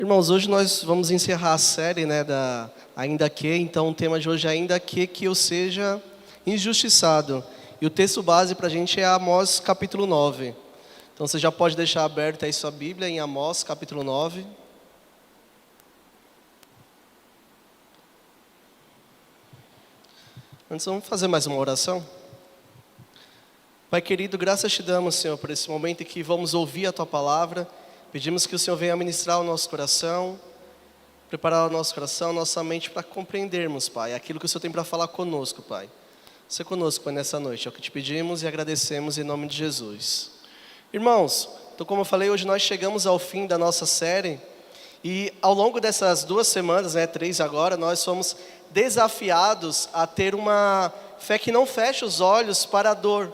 Irmãos, hoje nós vamos encerrar a série, da Ainda Que, então o tema de hoje é Ainda que eu seja injustiçado. E o texto base para a gente é Amós capítulo 9. Então você já pode deixar aberta aí sua Bíblia em Amós capítulo 9. Antes vamos fazer mais uma oração. Pai querido, graças te damos, Senhor, por esse momento em que vamos ouvir a Tua Palavra. Pedimos que o Senhor venha ministrar o nosso coração, preparar o nosso coração, nossa mente para compreendermos, Pai, aquilo que o Senhor tem para falar conosco, Pai. Seja conosco, Pai, nessa noite. É o que te pedimos e agradecemos em nome de Jesus. Irmãos, então como eu falei, hoje nós chegamos ao fim da nossa série. E ao longo dessas 2 semanas, 3 agora, nós fomos desafiados a ter uma fé que não fecha os olhos para a dor,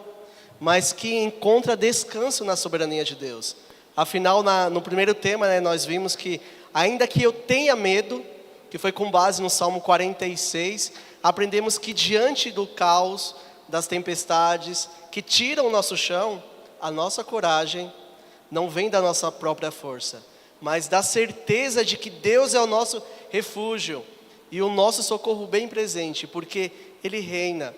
mas que encontra descanso na soberania de Deus. Afinal, no primeiro tema, nós vimos que, ainda que eu tenha medo, que foi com base no Salmo 46, aprendemos que diante do caos, das tempestades, que tiram o nosso chão, a nossa coragem não vem da nossa própria força, mas da certeza de que Deus é o nosso refúgio e o nosso socorro bem presente, porque Ele reina,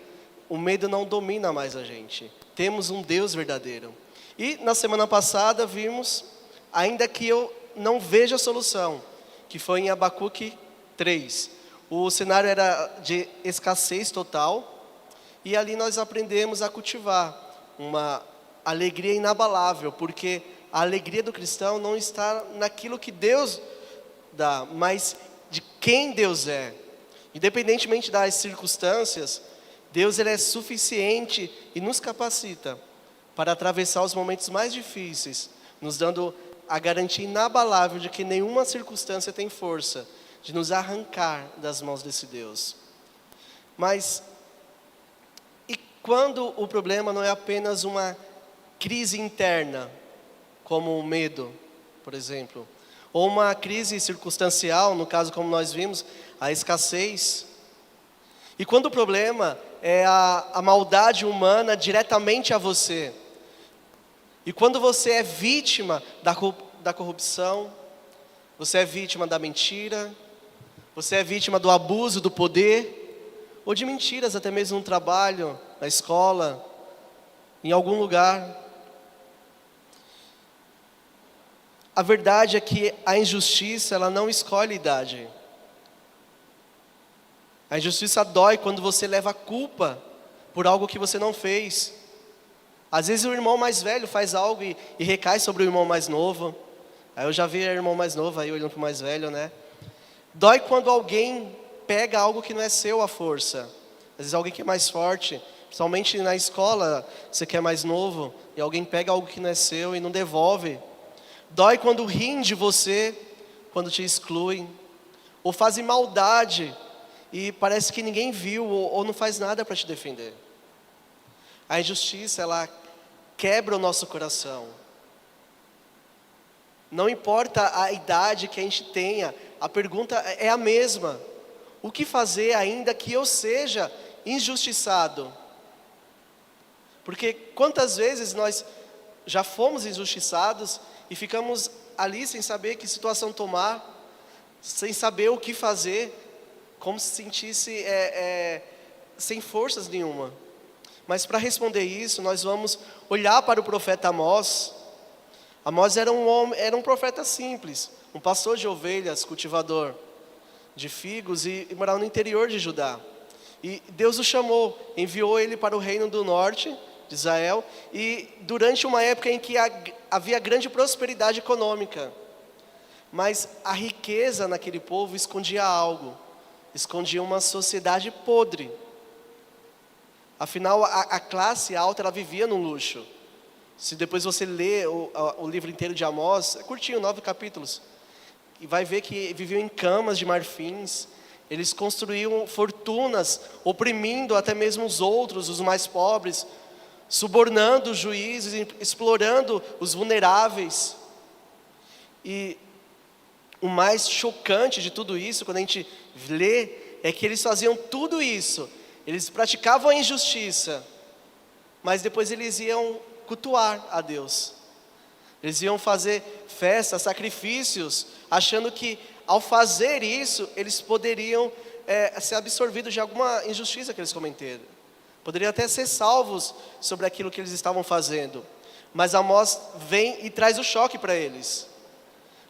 o medo não domina mais a gente, temos um Deus verdadeiro. E na semana passada vimos, ainda que eu não veja a solução, que foi em Abacuque 3. O cenário era de escassez total, e ali nós aprendemos a cultivar uma alegria inabalável, porque a alegria do cristão não está naquilo que Deus dá, mas de quem Deus é. Independentemente das circunstâncias, Deus ele é suficiente e nos capacita para atravessar os momentos mais difíceis, nos dando a garantia inabalável de que nenhuma circunstância tem força de nos arrancar das mãos desse Deus. Mas, e quando o problema não é apenas uma crise interna, como o medo, por exemplo, ou uma crise circunstancial, no caso como nós vimos, a escassez, e quando o problema é a maldade humana diretamente a você, e quando você é vítima da corrupção, você é vítima da mentira, você é vítima do abuso do poder, ou de mentiras até mesmo no trabalho, na escola, em algum lugar. A verdade é que a injustiça, ela não escolhe idade. A injustiça dói quando você leva a culpa por algo que você não fez. Às vezes o irmão mais velho faz algo e recai sobre o irmão mais novo. Aí eu já vi o irmão mais novo aí olhando para o mais velho, Dói quando alguém pega algo que não é seu à força. Às vezes alguém que é mais forte, principalmente na escola, você que é mais novo, e alguém pega algo que não é seu e não devolve. Dói quando riem de você, quando te excluem, ou fazem maldade e parece que ninguém viu ou não faz nada para te defender. A injustiça, ela quebra o nosso coração. Não importa a idade que a gente tenha, a pergunta é a mesma. O que fazer ainda que eu seja injustiçado? Porque quantas vezes nós já fomos injustiçados e ficamos ali sem saber que situação tomar, sem saber o que fazer, como se sentisse sem forças nenhuma. Mas para responder isso, nós vamos olhar para o profeta Amós. Amós era um profeta simples, um pastor de ovelhas, cultivador de figos e morava no interior de Judá. E Deus o chamou, enviou ele para o reino do norte de Israel, e durante uma época em que havia grande prosperidade econômica. Mas a riqueza naquele povo escondia algo, escondia uma sociedade podre. Afinal, a classe alta, ela vivia no luxo. Se depois você ler o livro inteiro de Amós, é curtinho, 9 capítulos, e vai ver que viviam em camas de marfins, eles construíam fortunas, oprimindo até mesmo os outros, os mais pobres, subornando os juízes, explorando os vulneráveis. E o mais chocante de tudo isso, quando a gente lê, é que eles faziam tudo isso, eles praticavam a injustiça, mas depois eles iam cultuar a Deus. Eles iam fazer festas, sacrifícios, achando que ao fazer isso, eles poderiam ser absorvidos de alguma injustiça que eles cometeram. Poderiam até ser salvos sobre aquilo que eles estavam fazendo. Mas Amós vem e traz o choque para eles.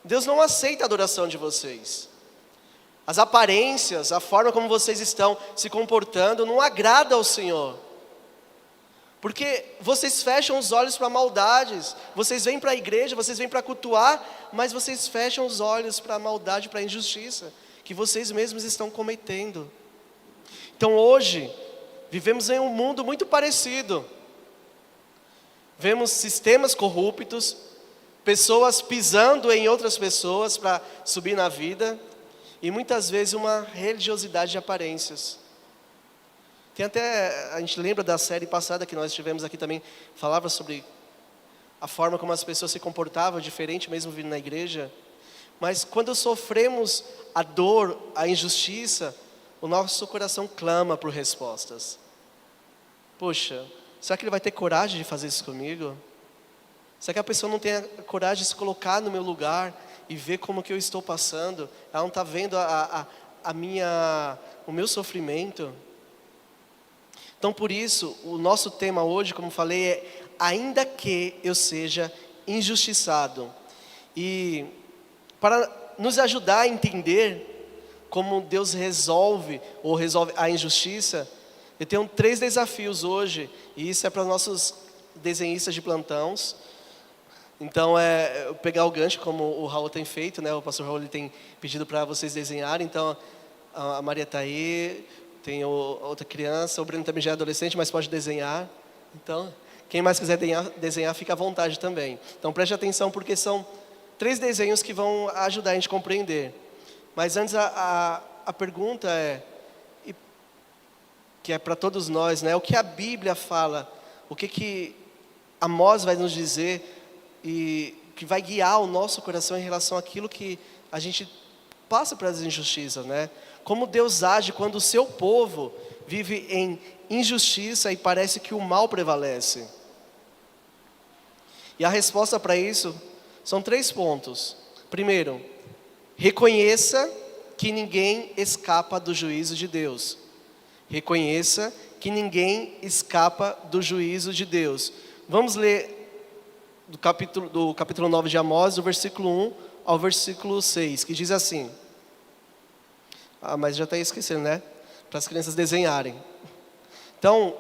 Deus não aceita a adoração de vocês. As aparências, a forma como vocês estão se comportando não agrada ao Senhor. Porque vocês fecham os olhos para maldades. Vocês vêm para a igreja, vocês vêm para cultuar, mas vocês fecham os olhos para a maldade, para a injustiça que vocês mesmos estão cometendo. Então hoje, vivemos em um mundo muito parecido. Vemos sistemas corruptos, pessoas pisando em outras pessoas para subir na vida, e muitas vezes uma religiosidade de aparências. Tem até, a gente lembra da série passada que nós tivemos aqui também, falava sobre a forma como as pessoas se comportavam, diferente mesmo vindo na igreja. Mas quando sofremos a dor, a injustiça, o nosso coração clama por respostas. Poxa, será que ele vai ter coragem de fazer isso comigo? Será que a pessoa não tem a coragem de se colocar no meu lugar e ver como que eu estou passando? Ela não está vendo o meu sofrimento? Então por isso, o nosso tema hoje, como falei, é ainda que eu seja injustiçado. E para nos ajudar a entender como Deus resolve a injustiça, eu tenho 3 desafios hoje, e isso é para os nossos desenhistas de plantões. Então eu pegar o gancho como o Raul tem feito, né? O pastor Raul ele tem pedido para vocês desenharem. Então a Maria está aí, tem outra criança, o Breno também já é adolescente, mas pode desenhar. Então quem mais quiser desenhar fica à vontade também. Então preste atenção porque são 3 desenhos que vão ajudar a gente a compreender. Mas antes a pergunta que é para todos nós, né? O que a Bíblia fala, o que Amós vai nos dizer e que vai guiar o nosso coração em relação àquilo que a gente passa pelas injustiças, né? Como Deus age quando o seu povo vive em injustiça e parece que o mal prevalece. E a resposta para isso são 3 pontos. Primeiro, reconheça que ninguém escapa do juízo de Deus. Reconheça que ninguém escapa do juízo de Deus. Vamos ler do capítulo 9 de Amós, do versículo 1 ao versículo 6, que diz assim. Mas já está esquecendo, né? Para as crianças desenharem. Então,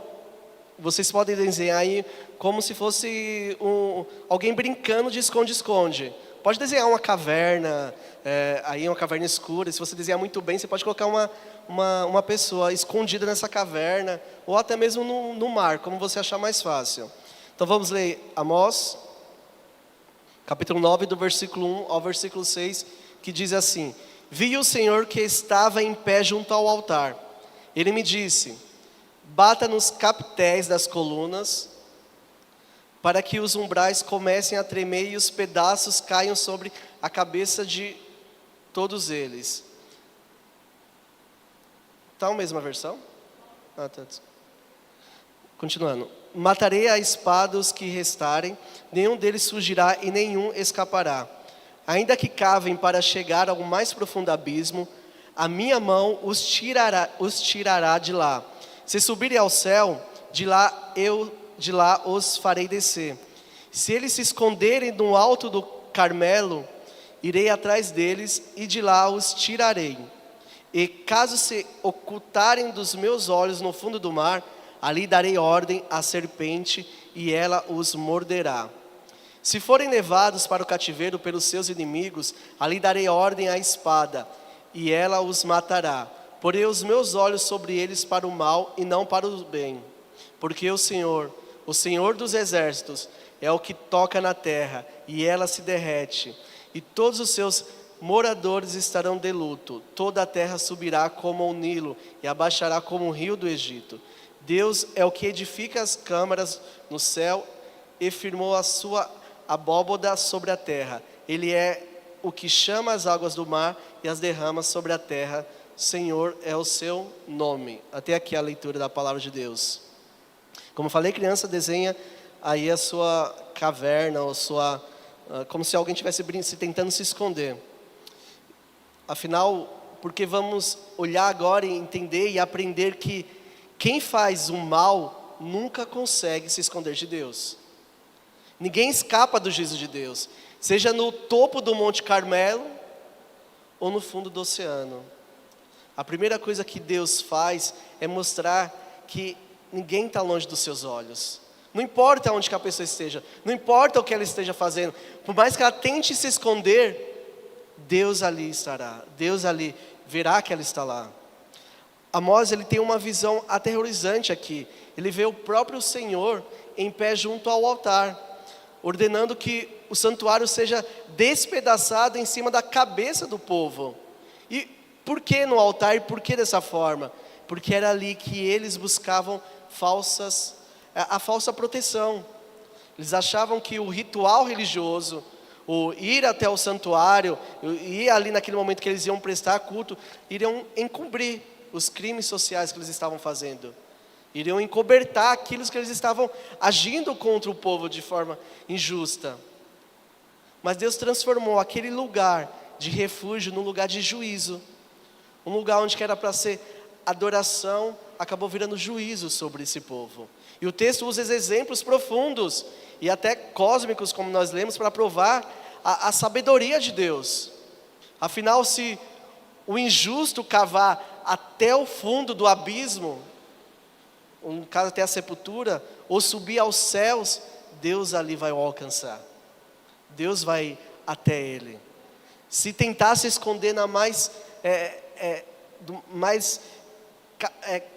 vocês podem desenhar aí como se fosse alguém brincando de esconde-esconde. Pode desenhar uma caverna, aí uma caverna escura. Se você desenhar muito bem, você pode colocar uma pessoa escondida nessa caverna, ou até mesmo no mar, como você achar mais fácil. Então vamos ler Amós, capítulo 9, do versículo 1 ao versículo 6, que diz assim: Vi o Senhor que estava em pé junto ao altar. Ele me disse: bata nos capitéis das colunas, para que os umbrais comecem a tremer e os pedaços caiam sobre a cabeça de todos eles. Está a mesma versão? Tá. Continuando. Matarei a espada os que restarem, nenhum deles fugirá e nenhum escapará. Ainda que cavem para chegar ao mais profundo abismo, a minha mão os tirará de lá. Se subirem ao céu, de lá os farei descer. Se eles se esconderem no alto do Carmelo, irei atrás deles e de lá os tirarei. E caso se ocultarem dos meus olhos no fundo do mar, ali darei ordem à serpente e ela os morderá. Se forem levados para o cativeiro pelos seus inimigos, ali darei ordem à espada e ela os matará. Porei os meus olhos sobre eles para o mal e não para o bem. Porque o Senhor dos exércitos, é o que toca na terra e ela se derrete. E todos os seus moradores estarão de luto. Toda a terra subirá como o Nilo e abaixará como o rio do Egito. Deus é o que edifica as câmaras no céu e firmou a sua abóboda sobre a terra. Ele é o que chama as águas do mar e as derrama sobre a terra. Senhor é o seu nome. Até aqui a leitura da palavra de Deus. Como falei, criança, desenha aí a sua caverna, ou como se alguém estivesse tentando se esconder. Afinal, porque vamos olhar agora e entender e aprender que quem faz o mal nunca consegue se esconder de Deus. Ninguém escapa do juízo de Deus, seja no topo do Monte Carmelo ou no fundo do oceano. A primeira coisa que Deus faz é mostrar que ninguém está longe dos seus olhos. Não importa onde que a pessoa esteja, não importa o que ela esteja fazendo, por mais que ela tente se esconder, Deus ali estará, Deus ali verá que ela está lá. Amós, ele tem uma visão aterrorizante aqui. Ele vê o próprio Senhor em pé junto ao altar, ordenando que o santuário seja despedaçado em cima da cabeça do povo. E por que no altar e por que dessa forma? Porque era ali que eles buscavam a falsa proteção. Eles achavam que o ritual religioso, o ir até o santuário, ir ali naquele momento que eles iam prestar culto, iriam encobrir os crimes sociais que eles estavam fazendo. Iriam encobertar aquilo que eles estavam agindo contra o povo de forma injusta. Mas Deus transformou aquele lugar de refúgio num lugar de juízo. Um lugar onde era para ser adoração, acabou virando juízo sobre esse povo. E o texto usa exemplos profundos e até cósmicos, como nós lemos, para provar a sabedoria de Deus. Afinal, se o injusto cavar até o fundo do abismo, no caso até a sepultura, ou subir aos céus, Deus ali vai o alcançar. Deus vai até ele. Se tentar se esconder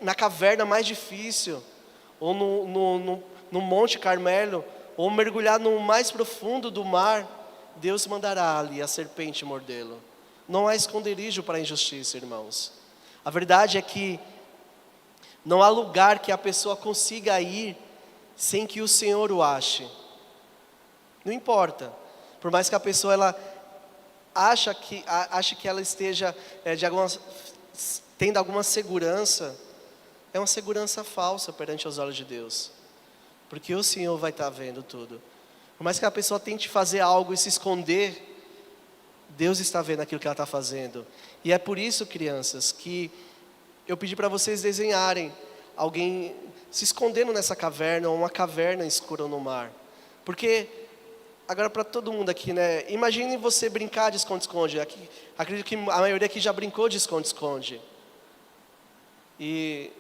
na caverna mais difícil, ou no Monte Carmelo, ou mergulhar no mais profundo do mar, Deus mandará ali a serpente mordê-lo. Não há esconderijo para a injustiça, irmãos. A verdade é que não há lugar que a pessoa consiga ir sem que o Senhor o ache. Não importa. Por mais que a pessoa ache que ela esteja tendo alguma segurança, é uma segurança falsa perante os olhos de Deus. Porque o Senhor vai estar vendo tudo. Por mais que a pessoa tente fazer algo e se esconder, Deus está vendo aquilo que ela está fazendo. E é por isso, crianças, que eu pedi para vocês desenharem alguém se escondendo nessa caverna, ou uma caverna escura no mar. Porque, agora para todo mundo aqui, né? Imagine você brincar de esconde-esconde. Acredito que a maioria aqui já brincou de esconde-esconde. E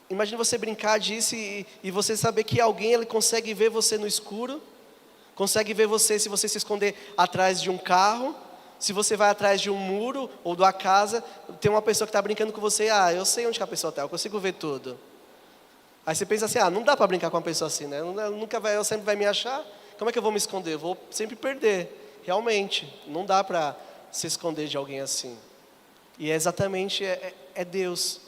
imagine você brincar disso e você saber que alguém ele consegue ver você no escuro, consegue ver você se você se esconder atrás de um carro, se você vai atrás de um muro ou de uma casa, tem uma pessoa que está brincando com você, eu sei onde que a pessoa está, eu consigo ver tudo. Aí você pensa assim, não dá para brincar com uma pessoa assim, né? Ela sempre vai me achar, como é que eu vou me esconder? Eu vou sempre perder. Realmente, não dá para se esconder de alguém assim. E é exatamente Deus.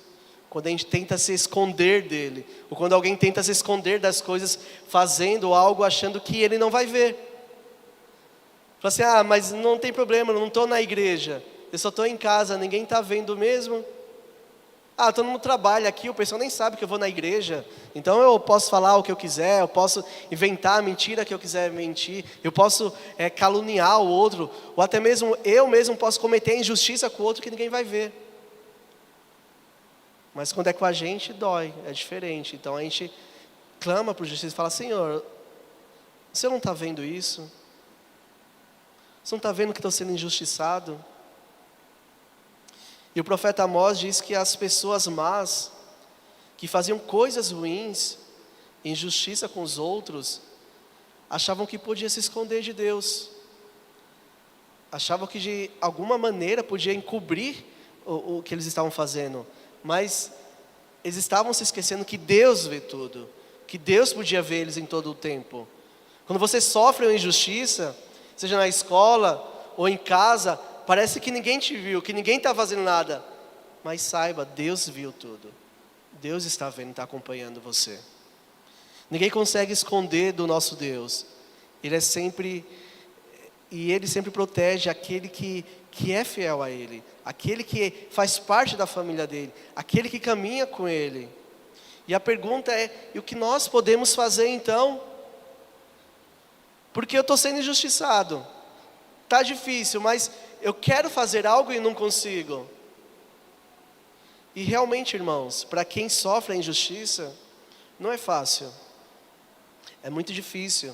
Quando a gente tenta se esconder dele, ou quando alguém tenta se esconder das coisas, fazendo algo achando que ele não vai ver. Fala assim, mas não tem problema, eu não estou na igreja, eu só estou em casa, ninguém está vendo mesmo. Estou no trabalho aqui, o pessoal nem sabe que eu vou na igreja, então eu posso falar o que eu quiser, eu posso inventar a mentira que eu quiser mentir, eu posso caluniar o outro, ou até mesmo eu mesmo posso cometer injustiça com o outro que ninguém vai ver. Mas quando é com a gente, dói, é diferente. Então a gente clama por justiça e fala, Senhor, você não está vendo isso? Você não está vendo que estou sendo injustiçado? E o profeta Amós diz que as pessoas más, que faziam coisas ruins, injustiça com os outros, achavam que podia se esconder de Deus. Achavam que de alguma maneira podia encobrir o que eles estavam fazendo. Mas eles estavam se esquecendo que Deus vê tudo, que Deus podia ver eles em todo o tempo. Quando você sofre uma injustiça, seja na escola ou em casa, parece que ninguém te viu, que ninguém está fazendo nada. Mas saiba, Deus viu tudo. Deus está vendo, está acompanhando você. Ninguém consegue esconder do nosso Deus. Ele sempre protege aquele que é fiel a Ele, aquele que faz parte da família dele, aquele que caminha com Ele. E a pergunta é, e o que nós podemos fazer então? porque eu estou sendo injustiçado. Está difícil, mas eu quero fazer algo e não consigo. E realmente, irmãos, para quem sofre a injustiça, não é fácil. É muito difícil.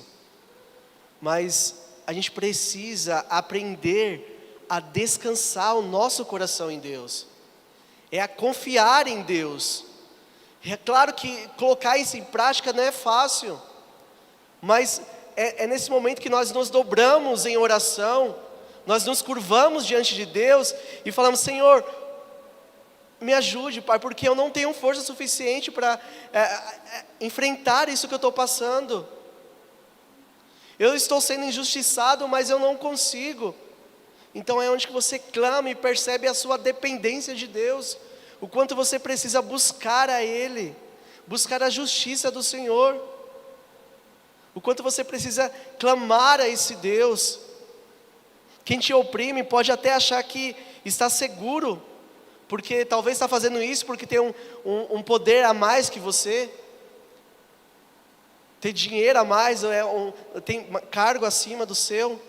Mas a gente precisa aprender a descansar o nosso coração em Deus. É a confiar em Deus. É claro que colocar isso em prática não é fácil. Mas é nesse momento que nós nos dobramos em oração, nós nos curvamos diante de Deus e falamos: Senhor, me ajude, Pai, porque eu não tenho força suficiente para enfrentar isso que eu estou passando. Eu estou sendo injustiçado, mas eu não consigo. Então é onde que você clama e percebe a sua dependência de Deus, o quanto você precisa buscar a Ele, buscar a justiça do Senhor, o quanto você precisa clamar a esse Deus. Quem te oprime pode até achar que está seguro, porque talvez está fazendo isso porque tem um poder a mais que você, tem dinheiro a mais, tem cargo acima do seu,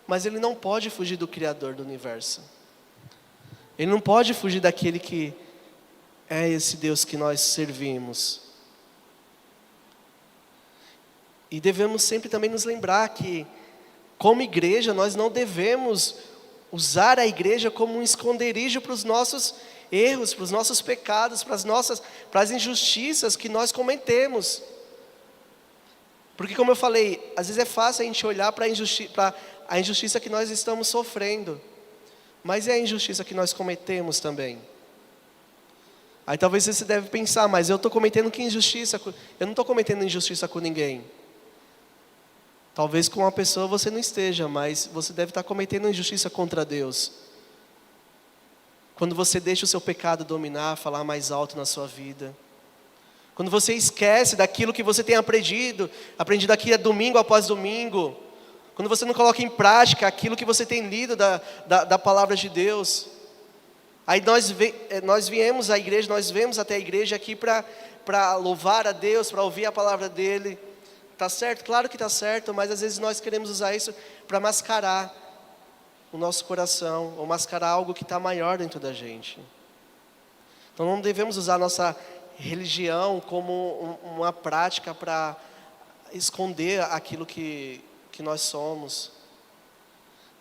mas ele não pode fugir do Criador do universo. Ele não pode fugir daquele que é esse Deus que nós servimos. E devemos sempre também nos lembrar que, como igreja, nós não devemos usar a igreja como um esconderijo para os nossos erros, para os nossos pecados, para as injustiças que nós cometemos. Porque, como eu falei, às vezes é fácil a gente olhar para a injustiça que nós estamos sofrendo, mas é a injustiça que nós cometemos também. Aí talvez você deve pensar: mas eu estou cometendo que injustiça? Eu não estou cometendo injustiça com ninguém. Talvez com uma pessoa você não esteja, mas você deve estar cometendo injustiça contra Deus. Quando você deixa o seu pecado dominar, falar mais alto na sua vida. Quando você esquece daquilo que você tem aprendido aqui domingo após domingo. Quando você não coloca em prática aquilo que você tem lido da palavra de Deus. Aí nós viemos à igreja, nós vemos até a igreja aqui para louvar a Deus, para ouvir a palavra dEle. Está certo? Claro que está certo, mas às vezes nós queremos usar isso para mascarar o nosso coração, ou mascarar algo que está maior dentro da gente. Então não devemos usar a nossa religião como uma prática para esconder aquilo que nós somos.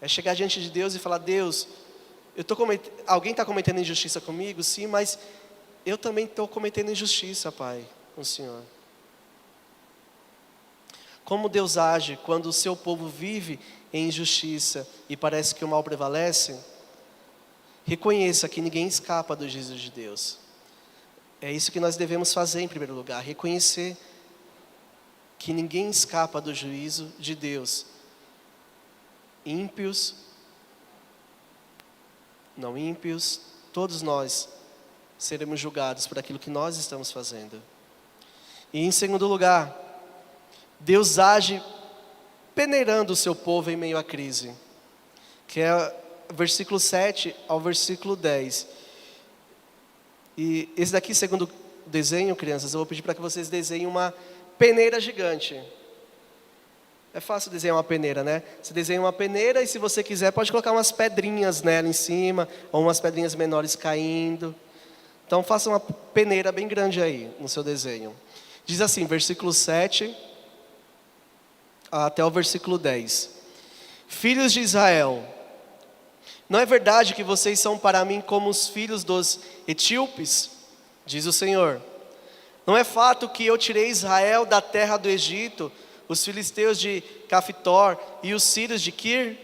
É chegar diante de Deus e falar: Deus, alguém está cometendo injustiça comigo? Sim, mas eu também estou cometendo injustiça, Pai, com o Senhor. Como Deus age quando o seu povo vive em injustiça e parece que o mal prevalece? Reconheça que ninguém escapa do juízo de Deus. É isso que nós devemos fazer em primeiro lugar, reconhecer que ninguém escapa do juízo de Deus. Ímpios, não ímpios, todos nós seremos julgados por aquilo que nós estamos fazendo. E em segundo lugar, Deus age peneirando o seu povo em meio à crise, que é versículo 7 ao versículo 10. E esse daqui, segundo o desenho, crianças, eu vou pedir para que vocês desenhem uma peneira gigante. É fácil desenhar uma peneira, né? Você desenha uma peneira e, se você quiser, pode colocar umas pedrinhas nela em cima, ou umas pedrinhas menores caindo. Então faça uma peneira bem grande aí no seu desenho. Diz assim, versículo 7 até o versículo 10. Filhos de Israel, não é verdade que vocês são para mim como os filhos dos etíopes? Diz o Senhor. Não é fato que eu tirei Israel da terra do Egito, os filisteus de Cafitor e os sírios de Quir?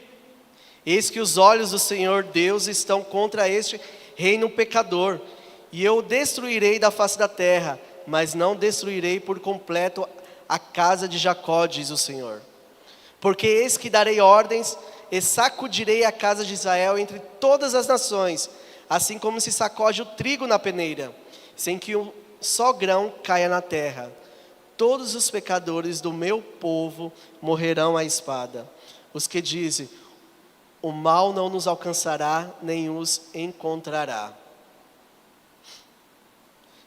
Eis que os olhos do Senhor Deus estão contra este reino pecador, e eu o destruirei da face da terra, mas não destruirei por completo a casa de Jacó, diz o Senhor. Porque eis que darei ordens e sacudirei a casa de Israel entre todas as nações, assim como se sacode o trigo na peneira, sem que um só grão caia na terra. Todos os pecadores do meu povo morrerão à espada. Os que dizem: o mal não nos alcançará, nem os encontrará.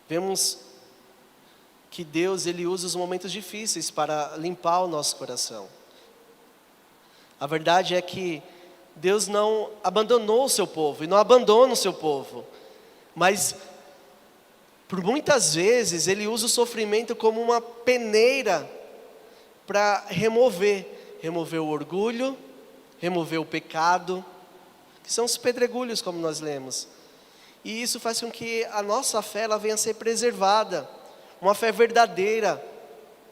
Vemos que Deus, Ele usa os momentos difíceis para limpar o nosso coração. A verdade é que Deus não abandonou o seu povo, e não abandona o seu povo. Mas, por muitas vezes, Ele usa o sofrimento como uma peneira para remover o orgulho, remover o pecado, que são os pedregulhos, como nós lemos. E isso faz com que a nossa fé ela venha a ser preservada, uma fé verdadeira,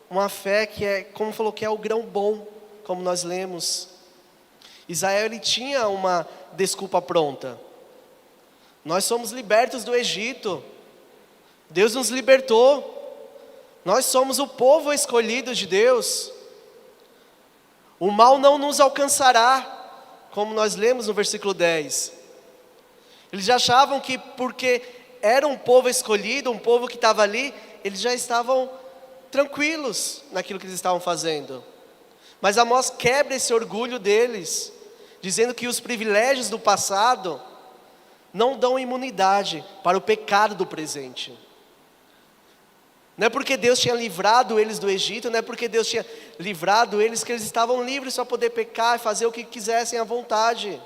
uma fé que é, como falou, que é o grão bom, como nós lemos. Israel ele tinha uma desculpa pronta. Nós somos libertos do Egito, Deus nos libertou, nós somos o povo escolhido de Deus, o mal não nos alcançará, como nós lemos no versículo 10. Eles já achavam que porque era um povo escolhido, um povo que estava ali, eles já estavam tranquilos naquilo que eles estavam fazendo. Mas Amós quebra esse orgulho deles, dizendo que os privilégios do passado não dão imunidade para o pecado do presente. Não é porque Deus tinha livrado eles do Egito, não é porque Deus tinha livrado eles que eles estavam livres para poder pecar e fazer o que quisessem à vontade.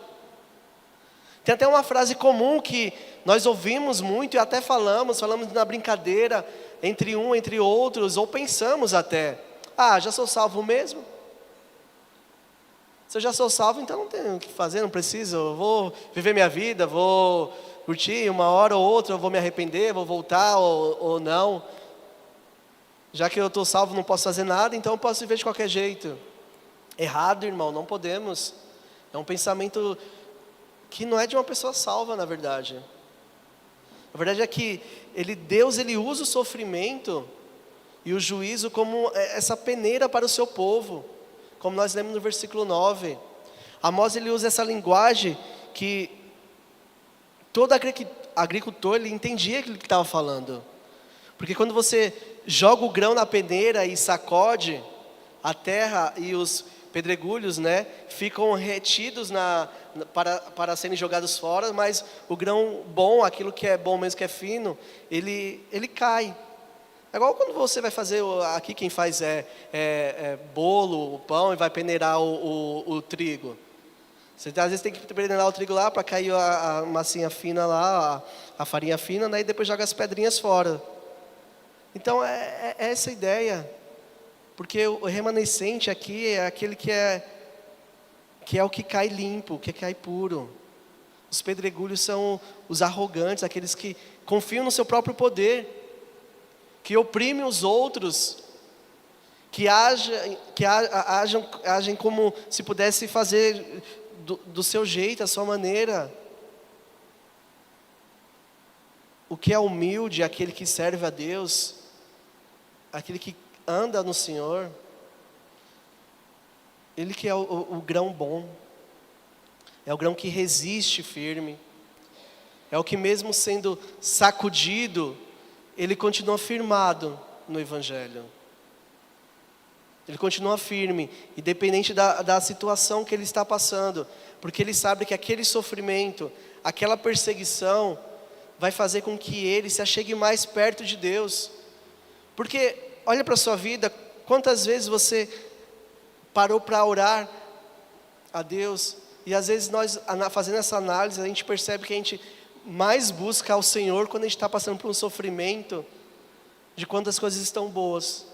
Tem até uma frase comum que nós ouvimos muito e até falamos na brincadeira, entre outros, ou pensamos até: ah, já sou salvo mesmo? Se eu já sou salvo, então não tenho o que fazer, não preciso, eu vou viver minha vida, vou curtir uma hora ou outra, eu vou me arrepender, vou voltar ou não. Já que eu estou salvo, não posso fazer nada, então eu posso viver de qualquer jeito. Errado, irmão, não podemos. É um pensamento que não é de uma pessoa salva, na verdade. A verdade é que Deus usa o sofrimento e o juízo como essa peneira para o seu povo, como nós lemos no versículo 9. Amós usa essa linguagem que todo agricultor entendia aquilo que estava falando. Porque quando você joga o grão na peneira e sacode, a terra e os pedregulhos, ficam retidos para serem jogados fora, mas o grão bom, aquilo que é bom mesmo, que é fino, ele cai. É igual quando você vai fazer, aqui quem faz bolo, o pão, e vai peneirar o trigo. Você às vezes tem que peneirar o trigo lá para cair a massinha fina lá, a farinha fina, e depois joga as pedrinhas fora. Então é essa a ideia, porque o remanescente aqui é aquele que é o que cai limpo, que cai puro. Os pedregulhos são os arrogantes, aqueles que confiam no seu próprio poder, que oprimem os outros, que agem como se pudesse fazer do seu jeito, a sua maneira. O que é humilde, aquele que serve a Deus, aquele que anda no Senhor, ele que é o grão bom, é o grão que resiste firme, é o que mesmo sendo sacudido, ele continua firmado no Evangelho. Ele continua firme, independente da situação que ele está passando, porque ele sabe que aquele sofrimento, aquela perseguição, vai fazer com que ele se achegue mais perto de Deus. Porque, olha para a sua vida, quantas vezes você parou para orar a Deus, e às vezes nós, fazendo essa análise, a gente percebe que a gente mais busca ao Senhor quando a gente está passando por um sofrimento, de quando as coisas estão boas.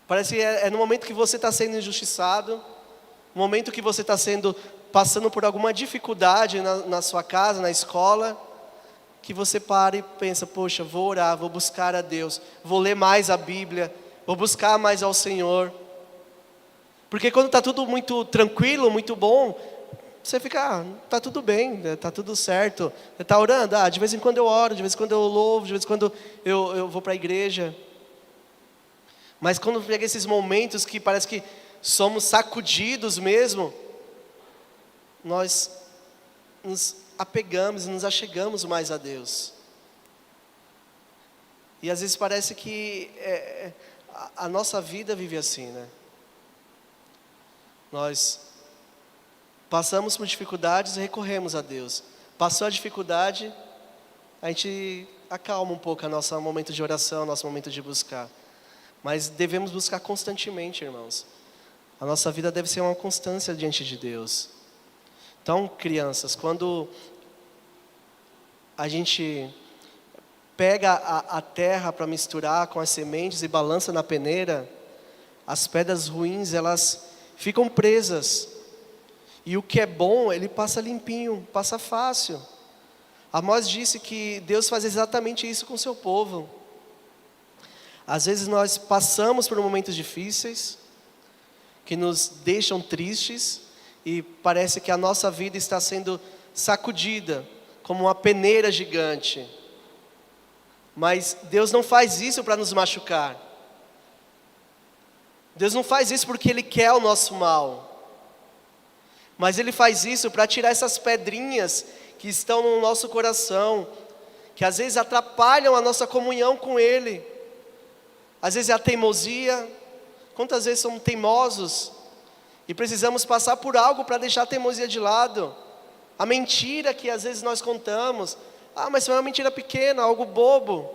Parece que é no momento que você está sendo injustiçado, no momento que você está passando por alguma dificuldade na sua casa, na escola, que você para e pensa: poxa, vou orar, vou buscar a Deus, vou ler mais a Bíblia, vou buscar mais ao Senhor. Porque quando está tudo muito tranquilo, muito bom, você fica: está tudo bem, está tudo certo. Você está orando? De vez em quando eu oro, de vez em quando eu louvo, de vez em quando eu vou para a igreja. Mas quando pega esses momentos que parece que somos sacudidos mesmo, nós nos apegamos, nos achegamos mais a Deus. E às vezes parece que a nossa vida vive assim, Nós passamos por dificuldades e recorremos a Deus. Passou a dificuldade, a gente acalma um pouco nosso momento de oração, nosso momento de buscar. Mas devemos buscar constantemente, irmãos. A nossa vida deve ser uma constância diante de Deus. Então, crianças, quando a gente pega a terra para misturar com as sementes e balança na peneira, as pedras ruins, elas ficam presas. E o que é bom, ele passa limpinho, passa fácil. Amós disse que Deus faz exatamente isso com o seu povo. Às vezes nós passamos por momentos difíceis, que nos deixam tristes, e parece que a nossa vida está sendo sacudida, como uma peneira gigante. Mas Deus não faz isso para nos machucar. Deus não faz isso porque Ele quer o nosso mal. Mas Ele faz isso para tirar essas pedrinhas que estão no nosso coração, que às vezes atrapalham a nossa comunhão com Ele. Às vezes é a teimosia. Quantas vezes somos teimosos e precisamos passar por algo para deixar a teimosia de lado? A mentira que às vezes nós contamos. Mas foi uma mentira pequena, algo bobo.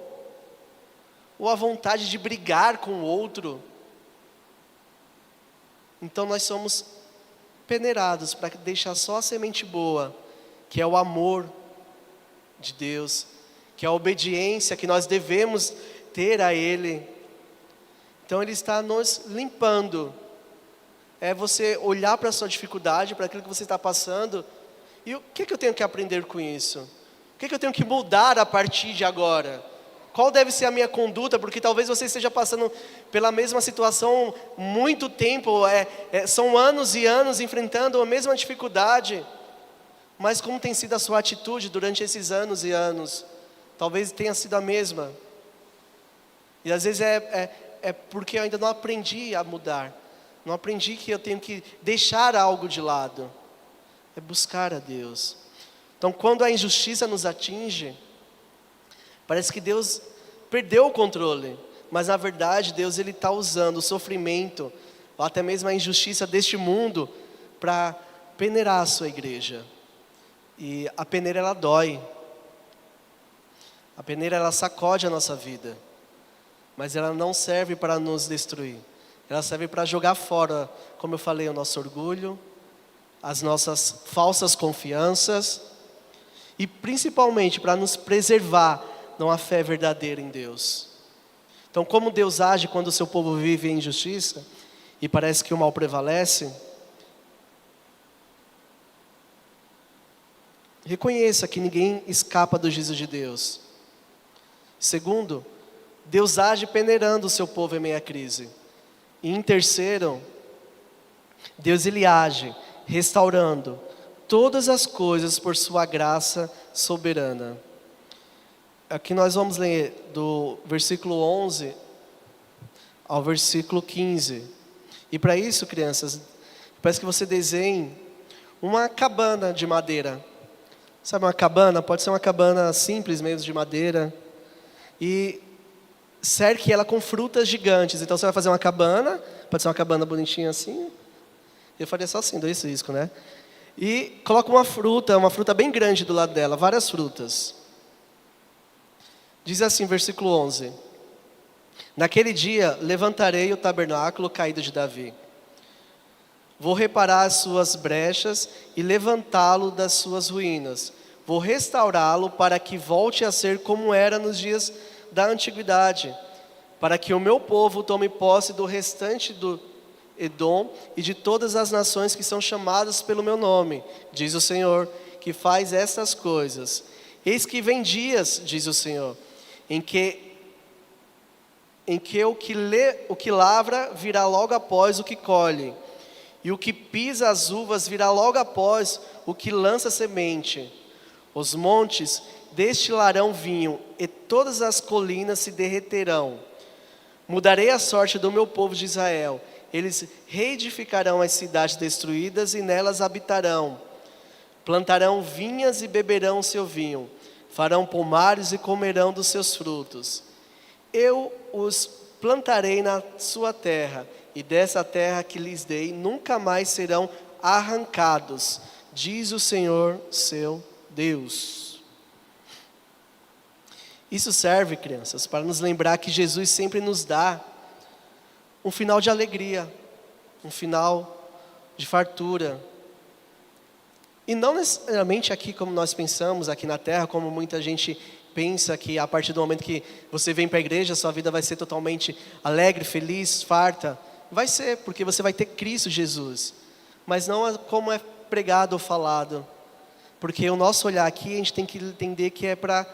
Ou a vontade de brigar com o outro. Então nós somos peneirados para deixar só a semente boa, que é o amor de Deus, que é a obediência que nós devemos ter a Ele. Então Ele está nos limpando. É você olhar para a sua dificuldade, para aquilo que você está passando, e o que eu tenho que aprender com isso? O que eu tenho que mudar a partir de agora? Qual deve ser a minha conduta? Porque talvez você esteja passando pela mesma situação muito tempo, são anos e anos enfrentando a mesma dificuldade. Mas como tem sido a sua atitude durante esses anos e anos? Talvez tenha sido a mesma. E às vezes é porque eu ainda não aprendi a mudar. Não aprendi que eu tenho que deixar algo de lado. É buscar a Deus. Então quando a injustiça nos atinge, parece que Deus perdeu o controle, mas na verdade Deus está usando o sofrimento, ou até mesmo a injustiça deste mundo, para peneirar a sua igreja. E a peneira ela dói, a peneira ela sacode a nossa vida, mas ela não serve para nos destruir, ela serve para jogar fora, como eu falei, o nosso orgulho, as nossas falsas confianças, e principalmente para nos preservar numa fé verdadeira em Deus. Então, como Deus age quando o seu povo vive em injustiça e parece que o mal prevalece? Reconheça que ninguém escapa do juízo de Deus. Segundo, Deus age peneirando o seu povo em meio à crise. E em terceiro, Deus ele age restaurando todas as coisas por sua graça soberana. Aqui nós vamos ler do versículo 11 ao versículo 15. E para isso, crianças, parece que você desenhe uma cabana de madeira. Sabe uma cabana? Pode ser uma cabana simples mesmo, de madeira. E cerque ela com frutas gigantes. Então você vai fazer uma cabana, pode ser uma cabana bonitinha assim. Eu faria só assim, 2 riscos, né? E coloca uma fruta bem grande do lado dela, várias frutas. Diz assim, versículo 11. Naquele dia, levantarei o tabernáculo caído de Davi. Vou reparar as suas brechas e levantá-lo das suas ruínas. Vou restaurá-lo para que volte a ser como era nos dias da antiguidade. Para que o meu povo tome posse do restante do Edom e de todas as nações que são chamadas pelo meu nome, diz o Senhor, que faz estas coisas. Eis que vem dias, diz o Senhor, em que o que lavra virá logo após o que colhe, e o que pisa as uvas virá logo após o que lança semente. Os montes destilarão vinho, e todas as colinas se derreterão. Mudarei a sorte do meu povo de Israel. Eles reedificarão as cidades destruídas e nelas habitarão. Plantarão vinhas e beberão o seu vinho. Farão pomares e comerão dos seus frutos. Eu os plantarei na sua terra, e dessa terra que lhes dei nunca mais serão arrancados, diz o Senhor seu Deus. Isso serve, crianças, para nos lembrar que Jesus sempre nos dá um final de alegria, um final de fartura. E não necessariamente aqui como nós pensamos, aqui na terra, como muita gente pensa que a partir do momento que você vem para a igreja, sua vida vai ser totalmente alegre, feliz, farta. Vai ser, porque você vai ter Cristo Jesus. Mas não é como é pregado ou falado. Porque o nosso olhar aqui, a gente tem que entender que é para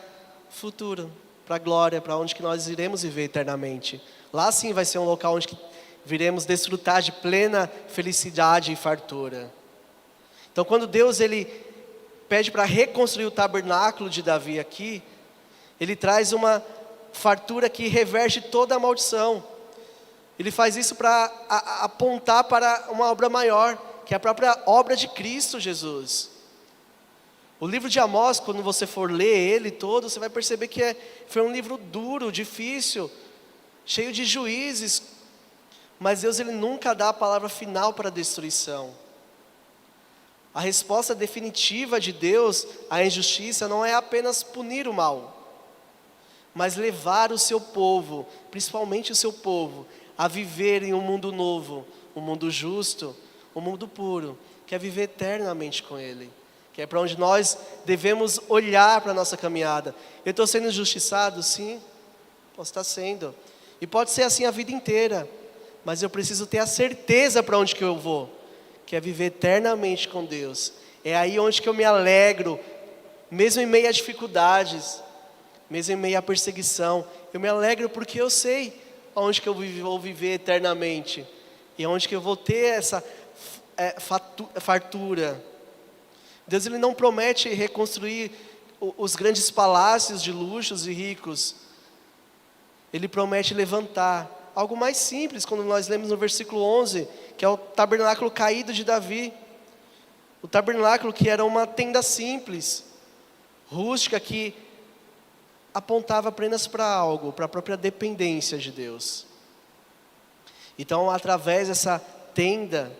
o futuro, para a glória, para onde que nós iremos viver eternamente. Lá sim vai ser um local onde que viremos desfrutar de plena felicidade e fartura. Então quando Deus ele pede para reconstruir o tabernáculo de Davi aqui, ele traz uma fartura que reverte toda a maldição. Ele faz isso para apontar para uma obra maior, que é a própria obra de Cristo Jesus. O livro de Amós, quando você for ler ele todo, você vai perceber que foi um livro duro, difícil, cheio de juízes. Mas Deus ele nunca dá a palavra final para a destruição. A resposta definitiva de Deus à injustiça não é apenas punir o mal, mas levar o seu povo, principalmente o seu povo, a viver em um mundo novo, um mundo justo, um mundo puro, que é viver eternamente com Ele, que é para onde nós devemos olhar para a nossa caminhada. Eu estou sendo injustiçado? Sim, posso estar sendo, e pode ser assim a vida inteira, mas eu preciso ter a certeza para onde que eu vou, que é viver eternamente com Deus. É aí onde que eu me alegro, mesmo em meio a dificuldades, mesmo em meio à perseguição, eu me alegro porque eu sei onde que eu vou viver eternamente, e onde que eu vou ter essa fartura. Deus ele não promete reconstruir os grandes palácios de luxos e ricos, Ele promete levantar algo mais simples, quando nós lemos no versículo 11, que é o tabernáculo caído de Davi. O tabernáculo que era uma tenda simples, rústica, que apontava apenas para algo, para a própria dependência de Deus. Então, através dessa tenda,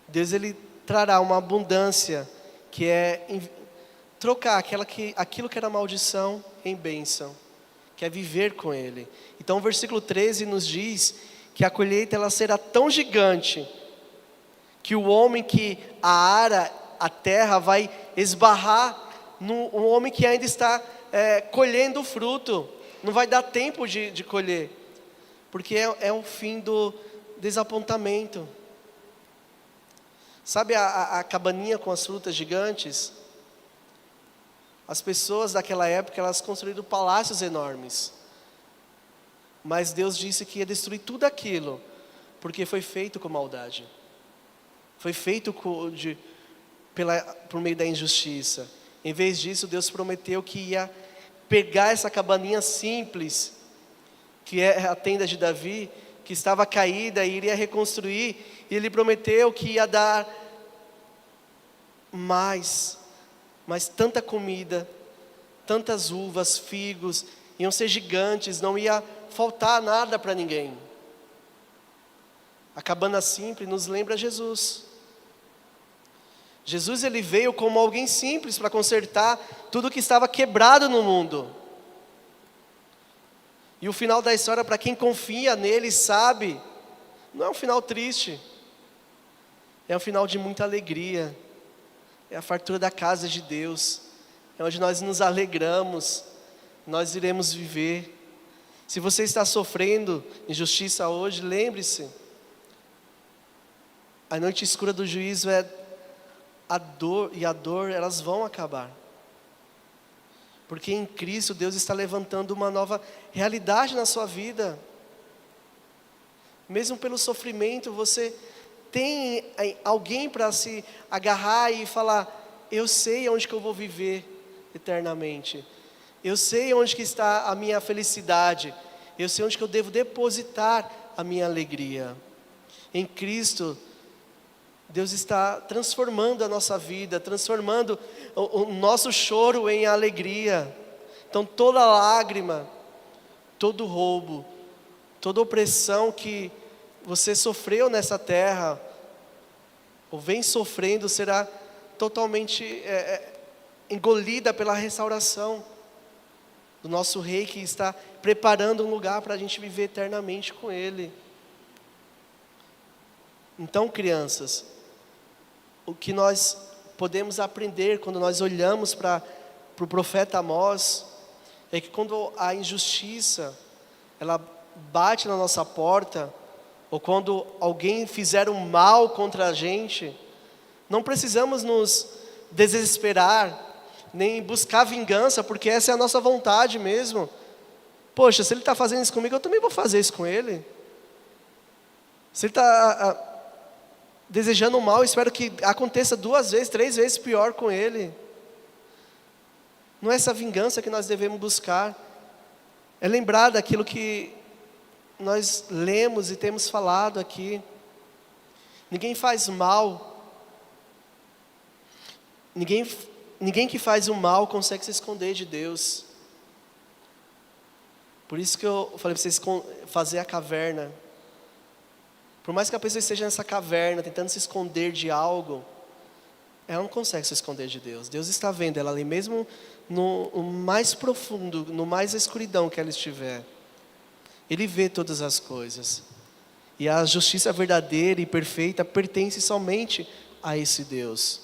Deus ele trará uma abundância, que é trocar aquilo que era maldição em bênção, que é viver com Ele. Então o versículo 13 nos diz que a colheita ela será tão gigante, que o homem que ara a terra vai esbarrar no homem que ainda está colhendo o fruto, não vai dar tempo de colher, porque é o fim do desapontamento. Sabe a cabaninha com as frutas gigantes? As pessoas daquela época, elas construíram palácios enormes. Mas Deus disse que ia destruir tudo aquilo, porque foi feito com maldade. Foi feito por meio da injustiça. Em vez disso, Deus prometeu que ia pegar essa cabaninha simples, que é a tenda de Davi, que estava caída, e iria reconstruir, e Ele prometeu que ia dar mais tanta comida, tantas uvas, figos, iam ser gigantes, não ia faltar nada para ninguém. A cabana simples nos lembra Jesus. Jesus ele veio como alguém simples para consertar tudo que estava quebrado no mundo. E o final da história, para quem confia nele, sabe, não é um final triste, é um final de muita alegria. É a fartura da casa de Deus, é onde nós nos alegramos, nós iremos viver. Se você está sofrendo injustiça hoje, lembre-se, a noite escura do juízo é a dor, e a dor elas vão acabar, porque em Cristo Deus está levantando uma nova realidade na sua vida. Mesmo pelo sofrimento, você tem alguém para se agarrar e falar: eu sei onde que eu vou viver eternamente, eu sei onde que está a minha felicidade, eu sei onde que eu devo depositar a minha alegria. Em Cristo, Deus está transformando a nossa vida, transformando o nosso choro em alegria. Então toda lágrima, todo roubo, toda opressão que você sofreu nessa terra, ou vem sofrendo, será totalmente engolida pela restauração do nosso Rei, que está preparando um lugar para a gente viver eternamente com Ele. Então, crianças, o que nós podemos aprender quando nós olhamos para o profeta Amós, é que quando a injustiça, ela bate na nossa porta, ou quando alguém fizer um mal contra a gente, não precisamos nos desesperar, nem buscar vingança, porque essa é a nossa vontade mesmo. Poxa, se ele está fazendo isso comigo, eu também vou fazer isso com ele. Se ele está desejando o mal, eu espero que aconteça 2 vezes, 3 vezes pior com ele. Não é essa vingança que nós devemos buscar, é lembrar daquilo que nós lemos e temos falado aqui. Ninguém faz mal, ninguém que faz o mal consegue se esconder de Deus. Por isso que eu falei para vocês fazer a caverna. Por mais que a pessoa esteja nessa caverna, tentando se esconder de algo, ela não consegue se esconder de Deus. Deus está vendo ela ali, mesmo no mais profundo, no mais escuridão que ela estiver. Ele vê todas as coisas. E a justiça verdadeira e perfeita pertence somente a esse Deus.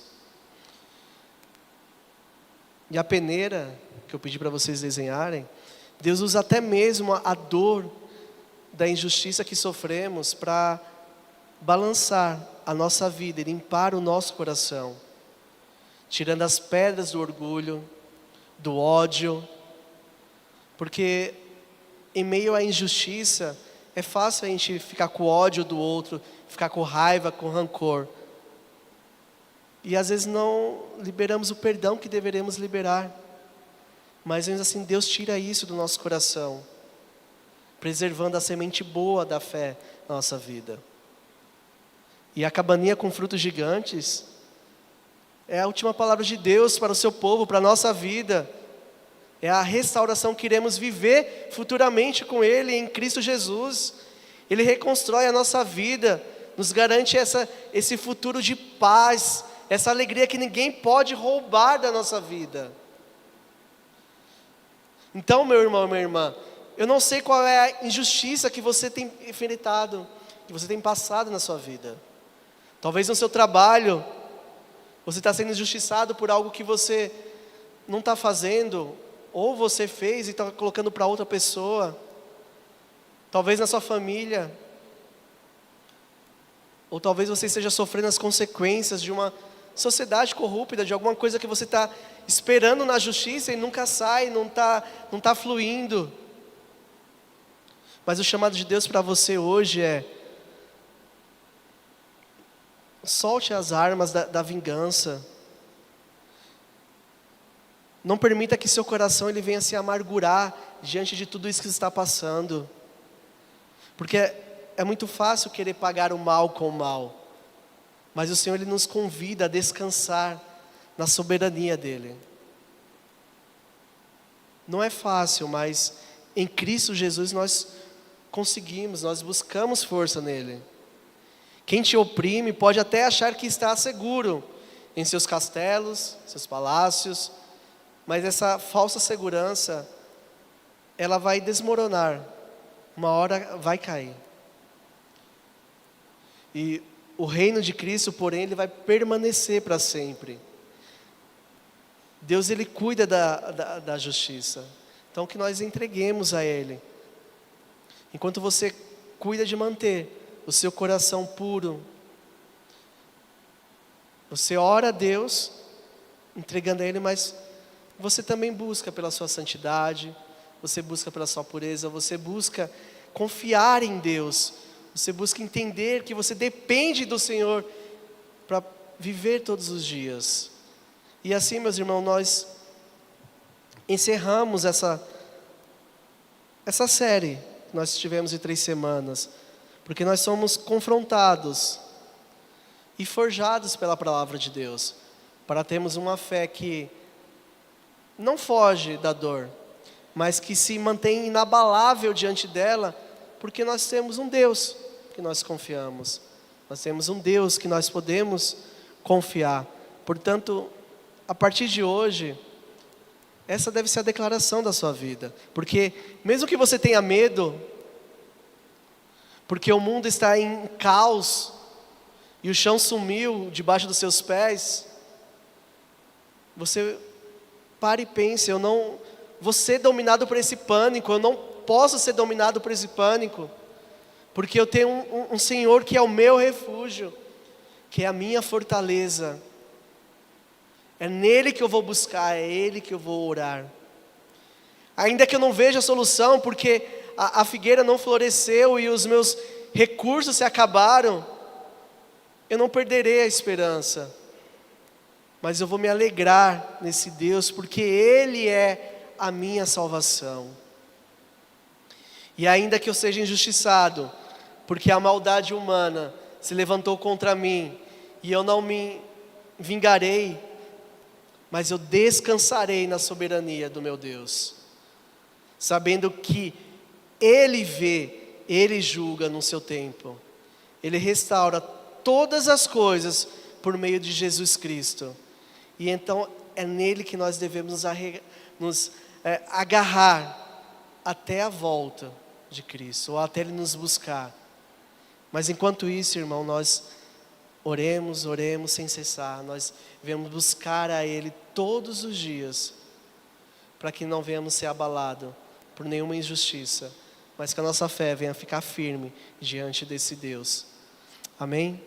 E a peneira, que eu pedi para vocês desenharem, Deus usa até mesmo a dor da injustiça que sofremos para balançar a nossa vida e limpar o nosso coração, tirando as pedras do orgulho, do ódio, porque em meio à injustiça é fácil a gente ficar com ódio do outro, ficar com raiva, com rancor, e às vezes não liberamos o perdão que deveremos liberar. Mas ainda assim Deus tira isso do nosso coração, preservando a semente boa da fé na nossa vida. E a cabaninha com frutos gigantes é a última palavra de Deus para o seu povo, para a nossa vida. É a restauração que iremos viver futuramente com Ele em Cristo Jesus. Ele reconstrói a nossa vida, nos garante esse futuro de paz, essa alegria que ninguém pode roubar da nossa vida. Então, meu irmão, minha irmã, eu não sei qual é a injustiça que você tem enfrentado, que você tem passado na sua vida. Talvez no seu trabalho, você está sendo injustiçado por algo que você não está fazendo, ou você fez e está colocando para outra pessoa. Talvez na sua família, ou talvez você esteja sofrendo as consequências de uma sociedade corrupta, de alguma coisa que você está esperando na justiça e nunca sai, não está fluindo. Mas o chamado de Deus para você hoje é: solte as armas da vingança. Não permita que seu coração ele venha se amargurar diante de tudo isso que você está passando. Porque é muito fácil querer pagar o mal com o mal. Mas o Senhor ele nos convida a descansar na soberania dEle. Não é fácil, mas em Cristo Jesus nós conseguimos, nós buscamos força nele. Quem te oprime pode até achar que está seguro em seus castelos, seus palácios, mas essa falsa segurança, ela vai desmoronar, uma hora vai cair. E o reino de Cristo, porém, ele vai permanecer para sempre. Deus, ele cuida da justiça. Então, que nós entreguemos a Ele. Enquanto você cuida de manter o seu coração puro, você ora a Deus, entregando a Ele, mas você também busca pela sua santidade, você busca pela sua pureza, você busca confiar em Deus, você busca entender que você depende do Senhor para viver todos os dias. E assim, meus irmãos, nós encerramos essa série que nós tivemos em 3 semanas, porque nós somos confrontados e forjados pela palavra de Deus, para termos uma fé que não foge da dor, mas que se mantém inabalável diante dela, porque nós temos um Deus que nós confiamos, nós temos um Deus que nós podemos confiar. Portanto, a partir de hoje, essa deve ser a declaração da sua vida, porque mesmo que você tenha medo, porque o mundo está em caos, e o chão sumiu debaixo dos seus pés, você para e pense, eu não vou ser dominado por esse pânico, eu não posso ser dominado por esse pânico, porque eu tenho um Senhor que é o meu refúgio, que é a minha fortaleza. É nele que eu vou buscar, é ele que eu vou orar. Ainda que eu não veja a solução, porque a figueira não floresceu e os meus recursos se acabaram, eu não perderei a esperança. Mas eu vou me alegrar nesse Deus, porque Ele é a minha salvação. E ainda que eu seja injustiçado, porque a maldade humana se levantou contra mim, e eu não me vingarei, mas eu descansarei na soberania do meu Deus, sabendo que Ele vê, Ele julga no seu tempo, Ele restaura todas as coisas por meio de Jesus Cristo. E então é nele que nós devemos nos agarrar até a volta de Cristo, ou até Ele nos buscar. Mas enquanto isso, irmão, nós oremos sem cessar, nós devemos buscar a Ele todos os dias, para que não venhamos ser abalados por nenhuma injustiça, mas que a nossa fé venha ficar firme diante desse Deus. Amém?